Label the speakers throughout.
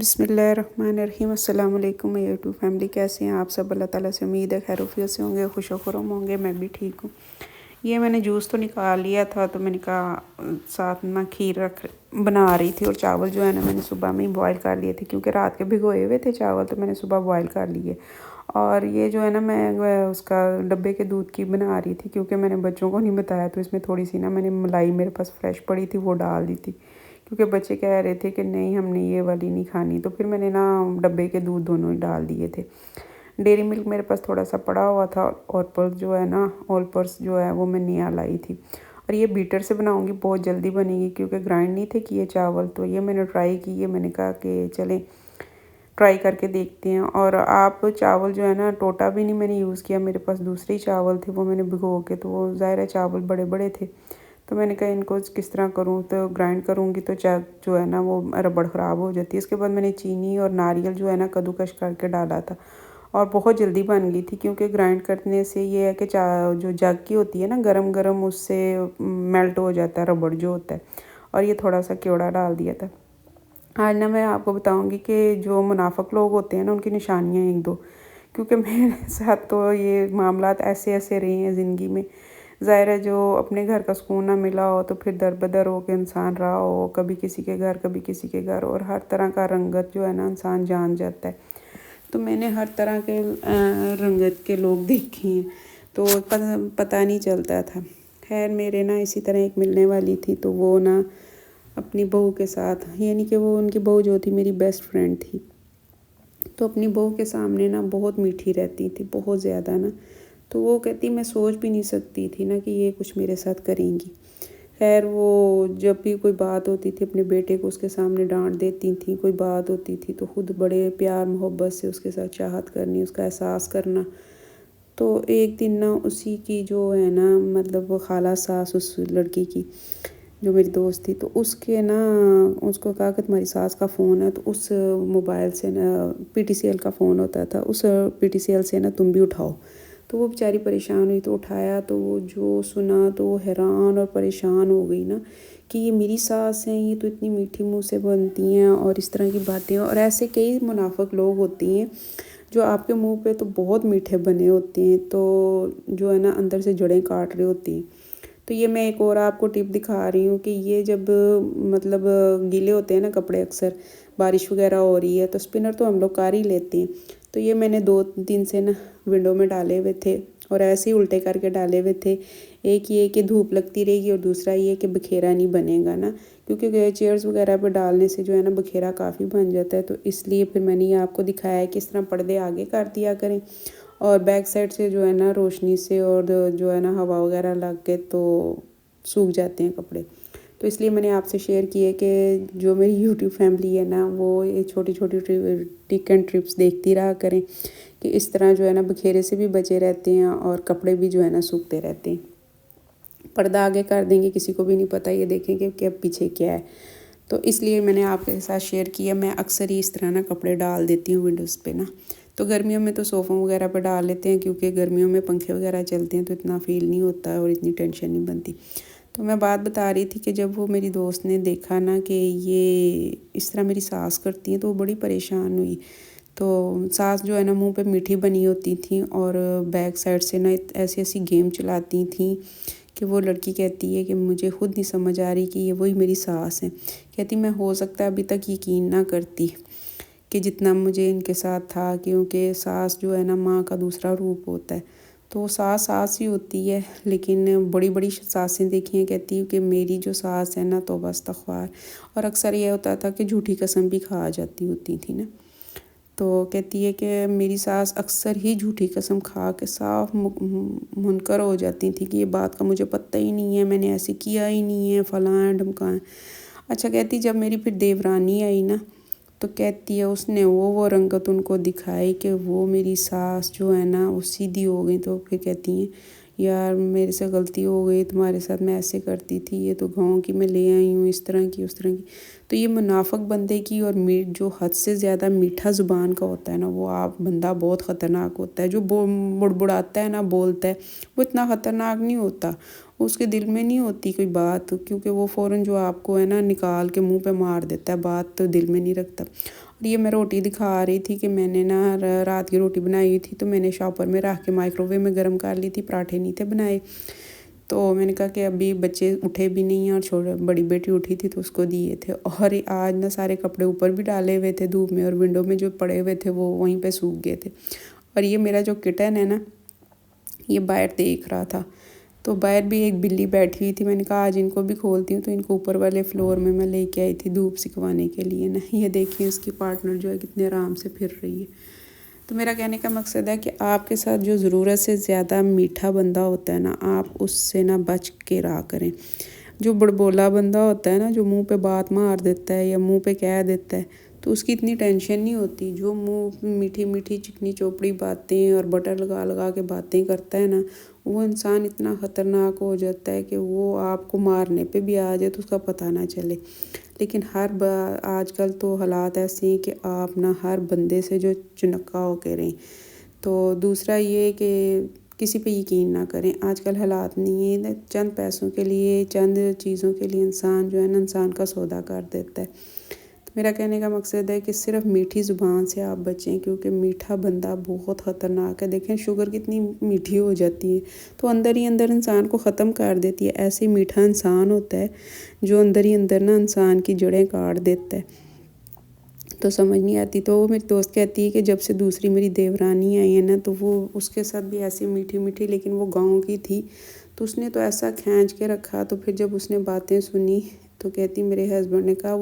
Speaker 1: बिस्मिल्लाहिर्रहमानिर्रहीम। अस्सलाम वालेकुम यूट्यूब फैमिली, कैसे हैं आप सब? अल्लाह ताला से उम्मीद है खैरियत से होंगे, खुश खुरम होंगे। मैं भी ठीक हूँ। ये मैंने जूस तो निकाल लिया था, तो मैंने कहा साथ में खीर बना रही थी, और चावल जो है ना मैंने सुबह में ही बॉयल कर लिए थे, क्योंकि रात के भिगोए हुए थे चावल, तो मैंने सुबह बॉयल कर लिए। और ये जो है ना मैं उसका डब्बे के दूध की बना रही थी, क्योंकि मैंने बच्चों को नहीं बताया, तो इसमें थोड़ी सी ना मैंने मलाई मेरे पास फ्रेश पड़ी थी, वो डाल दी थी, क्योंकि बच्चे कह रहे थे कि नहीं हमने ये वाली नहीं खानी। तो फिर मैंने ना डब्बे के दूध दोनों ही डाल दिए थे। डेयरी मिल्क मेरे पास थोड़ा सा पड़ा हुआ था, और पर्स जो है ना ऑल पर्स जो है वो मैं नया लाई थी। और ये बीटर से बनाऊंगी, बहुत जल्दी बनेगी, क्योंकि ग्राइंड नहीं थे किए चावल। तो ये मैंने ट्राई किए, मैंने कहा कि चलें ट्राई करके देखते हैं। और आप चावल जो है ना टोटा भी नहीं मैंने यूज़ किया, मेरे पास दूसरे ही चावल थे, वो मैंने भिगो के, तो वो ज़ाहिर है चावल बड़े बड़े थे। तो मैंने कहा इनको किस तरह करूँ, तो ग्राइंड करूँगी तो जो है ना वो रबड़ ख़राब हो जाती है। इसके बाद मैंने चीनी और नारियल जो है ना कद्दूकश करके डाला था, और बहुत जल्दी बन गई थी, क्योंकि ग्राइंड करने से ये है कि जो जग की होती है ना गरम गरम, उससे मेल्ट हो जाता है रबड़ जो होता है। और ये थोड़ा सा केवड़ा डाल दिया था। आज ना मैं आपको बताऊंगी कि जो मुनाफिक लोग होते हैं ना उनकी निशानियां एक दो, क्योंकि मेरे साथ तो ये मामलात ऐसे ऐसे रहे हैं ज़िंदगी में। ज़ाहिर है जो अपने घर का सुकून ना मिला हो, तो फिर दर बदर हो के इंसान रहा हो, कभी किसी के घर कभी किसी के घर, और हर तरह का रंगत जो है ना इंसान जान जाता है। तो मैंने हर तरह के रंगत के लोग देखे हैं, तो पता नहीं चलता था। खैर मेरे ना इसी तरह एक मिलने वाली थी, तो वो ना अपनी बहू के साथ, यानी कि वो उनकी बहू जो थी मेरी बेस्ट फ्रेंड थी, तो अपनी बहू के सामने ना बहुत मीठी रहती थी, बहुत ज़्यादा ना। तो वो कहती मैं सोच भी नहीं सकती थी ना कि ये कुछ मेरे साथ करेंगी। खैर वो जब भी कोई बात होती थी अपने बेटे को उसके सामने डांट देती थी, कोई बात होती थी तो खुद बड़े प्यार मोहब्बत से उसके साथ चाहत करनी, उसका एहसास करना। तो एक दिन ना उसी की जो है ना मतलब वो खाला सास उस लड़की की जो मेरी दोस्त थी, तो उसके ना उसको कहा कि तुम्हारी सास का फ़ोन है, तो उस मोबाइल से ना PTCL का फ़ोन होता था, उस PTCL से ना तुम भी उठाओ। तो वो बेचारी परेशान हुई, तो उठाया, तो वो जो सुना तो वो हैरान और परेशान हो गई ना कि ये मेरी सास हैं, ये तो इतनी मीठी मुँह से बनती हैं और इस तरह की बातें। और ऐसे कई मुनाफिक लोग होते हैं जो आपके मुंह पे तो बहुत मीठे बने होते हैं, तो जो है ना अंदर से जड़ें काट रहे होती हैं। तो ये मैं एक और आपको टिप दिखा रही हूँ कि ये जब मतलब गीले होते हैं ना कपड़े, अक्सर बारिश वगैरह हो रही है, तो स्पिनर तो हम लोग कर ही लेते हैं। तो ये मैंने 2 दिन से ना विंडो में डाले हुए थे, और ऐसे ही उल्टे करके डाले हुए थे। एक ये कि धूप लगती रहेगी, और दूसरा ये कि बखेरा नहीं बनेगा ना, क्योंकि चेयर्स वगैरह पर डालने से जो है ना बखेरा काफ़ी बन जाता है। तो इसलिए फिर मैंने ये आपको दिखाया है कि इस तरह पर्दे आगे कर दिया करें, और बैक साइड से जो है ना रोशनी से और जो है ना हवा वगैरह लग के तो सूख जाते हैं कपड़े। तो इसलिए मैंने आपसे शेयर किए कि जो मेरी यूट्यूब फैमिली है ना वो ये छोटी छोटी टिक एंड ट्रिप्स देखती रहा करें, कि इस तरह जो है ना बखेरे से भी बचे रहते हैं और कपड़े भी जो है ना सूखते रहते हैं। पर्दा आगे कर देंगे, किसी को भी नहीं पता, ये देखेंगे कि अब पीछे क्या है। तो इसलिए मैंने आपके साथ शेयर किया। मैं अक्सर ही इस तरह ना कपड़े डाल देती हूँ विंडोज़ पे ना। तो गर्मियों में तो सोफ़ों वगैरह पर डाल लेते हैं, क्योंकि गर्मियों में पंखे वगैरह चलते हैं तो इतना फ़ील नहीं होता और इतनी टेंशन नहीं बनती। तो मैं बात बता रही थी कि जब वो मेरी दोस्त ने देखा ना कि ये इस तरह मेरी सास करती हैं, तो वो बड़ी परेशान हुई। तो सास जो है ना मुंह पे मीठी बनी होती थी, और बैक साइड से ना ऐसी ऐसी गेम चलाती थी कि वो लड़की कहती है कि मुझे खुद नहीं समझ आ रही कि ये वही मेरी सास है। कहती मैं हो सकता है अभी तक यकीन ना करती कि जितना मुझे इनके साथ था, क्योंकि सास जो है ना माँ का दूसरा रूप होता है। तो सास सास ही होती है, लेकिन बड़ी बड़ी सासें देखी हैं। कहती हूँ कि मेरी जो सास है ना तौबा इस्तग़फ़ार। और अक्सर ये होता था कि झूठी कसम भी खा जाती होती थी ना। तो कहती है कि मेरी सास अक्सर ही झूठी कसम खा के साफ मुनकर हो जाती थी कि ये बात का मुझे पता ही नहीं है, मैंने ऐसे किया ही नहीं है, फलां है ढमकाएँ। अच्छा, कहती जब मेरी फिर देवरानी आई ना, तो कहती है उसने वो रंगत उनको दिखाई कि वो मेरी सास जो है ना वो सीधी हो गई। तो फिर कहती हैं यार मेरे से गलती हो गई, तुम्हारे साथ मैं ऐसे करती थी, ये तो गाँव की मैं ले आई हूँ, इस तरह की उस तरह की। तो ये मुनाफिक बंदे की और जो हद से ज़्यादा मीठा ज़ुबान का होता है ना, वो आप बंदा बहुत ख़तरनाक होता है। जो बुड़बुड़ाता है ना, बोलता है, वो इतना ख़तरनाक नहीं होता। اس کے دل میں نہیں ہوتی کوئی بات، کیونکہ وہ فوراً جو آپ کو ہے نا نکال کے منہ پہ مار دیتا ہے، بات تو دل میں نہیں رکھتا۔ اور یہ میں روٹی دکھا رہی تھی کہ میں نے نا رات کی روٹی بنائی ہوئی تھی، تو میں نے شاپر میں رکھ کے مائکرو ویو میں گرم کر لی تھی، پراٹھے نہیں تھے بنائے۔ تو میں نے کہا کہ ابھی بچے اٹھے بھی نہیں ہیں، اور بڑی بیٹی اٹھی تھی تو اس کو دیے تھے، اور آج نا سارے کپڑے اوپر بھی ڈالے ہوئے تھے دھوپ میں، اور ونڈو میں جو پڑے ہوئے تھے وہ وہیں پہ سوکھ گئے تھے۔ اور یہ میرا جو کٹن ہے نا، یہ باہر دیکھ رہا تھا، تو باہر بھی ایک بلی بیٹھی ہوئی تھی۔ میں نے کہا آج ان کو بھی کھولتی ہوں، تو ان کو اوپر والے فلور میں میں لے کے آئی تھی دھوپ سکھوانے کے لیے نا۔ یہ دیکھیں اس کی پارٹنر جو ہے کتنے آرام سے پھر رہی ہے۔ تو میرا کہنے کا مقصد ہے کہ آپ کے ساتھ جو ضرورت سے زیادہ میٹھا بندہ ہوتا ہے نا، آپ اس سے نہ بچ کے رہا کریں۔ جو بڑبولا بندہ ہوتا ہے نا، جو منہ پہ بات مار دیتا ہے یا منہ پہ کہہ دیتا ہے، تو اس کی اتنی ٹینشن نہیں ہوتی۔ جو منہ میٹھی میٹھی چکنی چوپڑی باتیں اور بٹر لگا لگا کے باتیں کرتا ہے نا، وہ انسان اتنا خطرناک ہو جاتا ہے کہ وہ آپ کو مارنے پہ بھی آ جائے تو اس کا پتہ نہ چلے۔ لیکن آج کل تو حالات ایسے ہیں کہ آپ نہ ہر بندے سے جو چنکا ہو کے رہیں۔ تو دوسرا یہ کہ کسی پہ یقین نہ کریں، آج کل حالات نہیں ہیں، چند پیسوں کے لیے چند چیزوں کے لیے انسان جو ہے نا انسان کا سودا کر دیتا ہے۔ تو میرا کہنے کا مقصد ہے کہ صرف میٹھی زبان سے آپ بچیں، کیونکہ میٹھا بندہ بہت خطرناک ہے۔ دیکھیں شوگر کتنی میٹھی ہو جاتی ہے، تو اندر ہی اندر انسان کو ختم کر دیتی ہے۔ ایسے میٹھا انسان ہوتا ہے جو اندر ہی اندر نا انسان کی جڑیں کاٹ دیتا ہے، تو سمجھ نہیں آتی۔ تو وہ میری دوست کہتی ہے کہ جب سے دوسری میری دیورانی آئی ہے نا، تو وہ اس کے ساتھ بھی ایسی میٹھی میٹھی، لیکن وہ گاؤں کی تھی، تو اس نے تو ایسا کھینچ کے رکھا۔ تو پھر جب اس نے باتیں سنی تو کہتی میرے ہسبینڈ نے کہا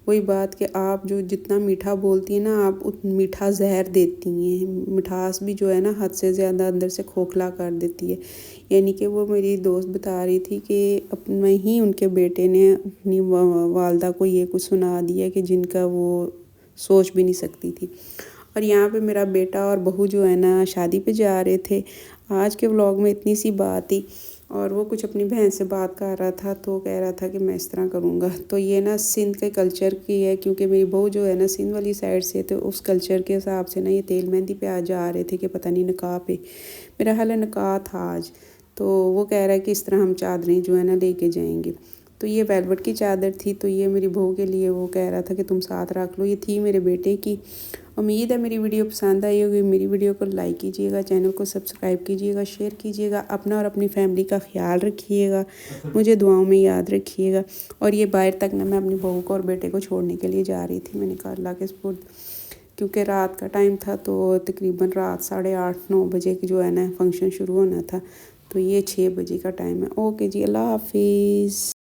Speaker 1: وہی بات کہ آپ جو جتنا میٹھا بولتی ہیں نا، آپ میٹھا زہر دیتی ہیں، مٹھاس بھی جو ہے نا حد سے زیادہ اندر سے کھوکھلا کر دیتی ہے۔ یعنی کہ وہ میری دوست بتا رہی تھی کہ اپنے ہی ان کے بیٹے نے اپنی والدہ کو یہ کچھ سنا دیا کہ جن کا وہ سوچ بھی نہیں سکتی تھی۔ اور یہاں پہ میرا بیٹا اور بہو جو ہے نا شادی پہ جا رہے تھے۔ آج کے ولاگ میں اتنی سی بات تھی، اور وہ کچھ اپنی بہن سے بات کر رہا تھا، تو کہہ رہا تھا کہ میں اس طرح کروں گا۔ تو یہ نا سندھ کے کلچر کی ہے، کیونکہ میری بہو جو ہے نا سندھ والی سائڈ سے، تو اس کلچر کے حساب سے نا یہ تیل مہندی پہ آج جا رہے تھے کہ پتہ نہیں نکاح پہ، میرا حال نکاح تھا آج۔ تو وہ کہہ رہا ہے کہ اس طرح ہم چادریں جو ہے نا لے کے جائیں گے۔ تو یہ ویلوٹ کی چادر تھی، تو یہ میری بہو کے لیے وہ کہہ رہا تھا کہ تم ساتھ رکھ لو، یہ تھی میرے بیٹے کی۔ امید ہے میری ویڈیو پسند آئی ہوگی۔ میری ویڈیو کو لائک کیجیے گا، چینل کو سبسکرائب کیجیے گا، شیئر کیجیے گا، اپنا اور اپنی فیملی کا خیال رکھیے گا، مجھے دعاؤں میں یاد رکھیے گا۔ اور یہ باہر تک نا میں اپنی بہو کو اور بیٹے کو چھوڑنے کے لیے جا رہی تھی۔ میں نے کہا اللہ کے سپرد، کیونکہ رات کا ٹائم تھا، تو تقریباً رات 8:30-9 بجے کی جو ہے نا فنکشن شروع ہونا تھا، تو یہ 6 بجے کا ٹائم ہے۔ اوکے جی، اللہ حافظ۔